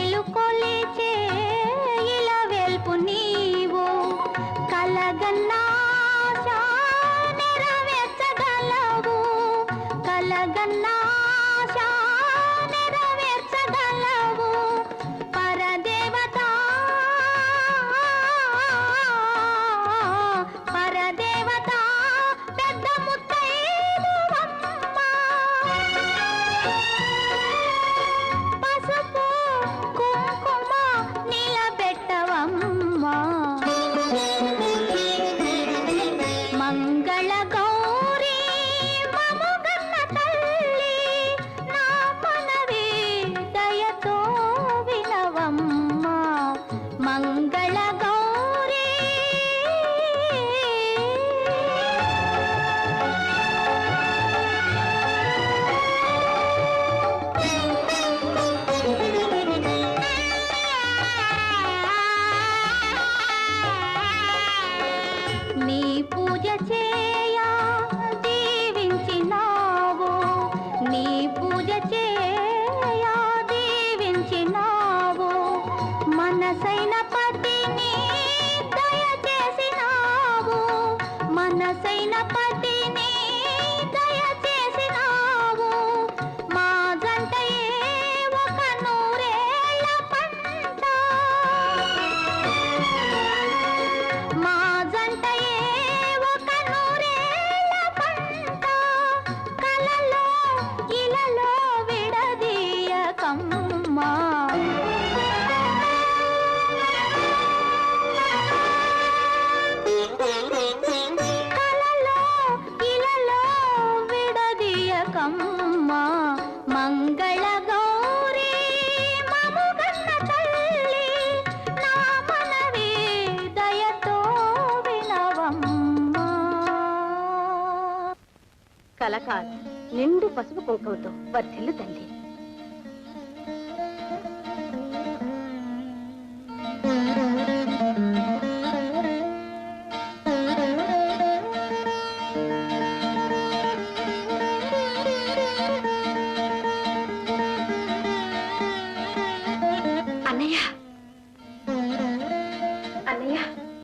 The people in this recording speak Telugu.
కోయిలు కొలిచే ఇలా వెల్పు నీవు కలగన్నాశ నెరవేర్చగలవు కలగన్నాశ నెరవేర్చగలవు పరదేవత పరదేవత పెద్ద ముత్తైదువమ్మ పసుపు కుంకుమ నిలబెట్టవమ్మా మంగళ గౌరీ మముగన్న తల్లి నా మనవి దయతో వినవమ్మా మంగళ గౌరీ నీ పూజ చేయా దీవించినావు నీ పూజ చేయా దీవించినావు మనసైన పతిని దయచేసినావు మనసైన పతిని దయచేసినావు మా జంటయే ఒక నూరేళ్ల పంట మా జంటయే ఒక నూరేళ్ల పంట కలలో ఇలలో విడదీయకమ్మా కలలో ఇలలో విడదీయకమ్మా మంగళ గౌరీ మముగన్న తల్లి నా మనవి దయతో వినవమ్మా కలకాలం నిండు పసుపు కుంకుమతో వర్ధిల్లు తల్లి.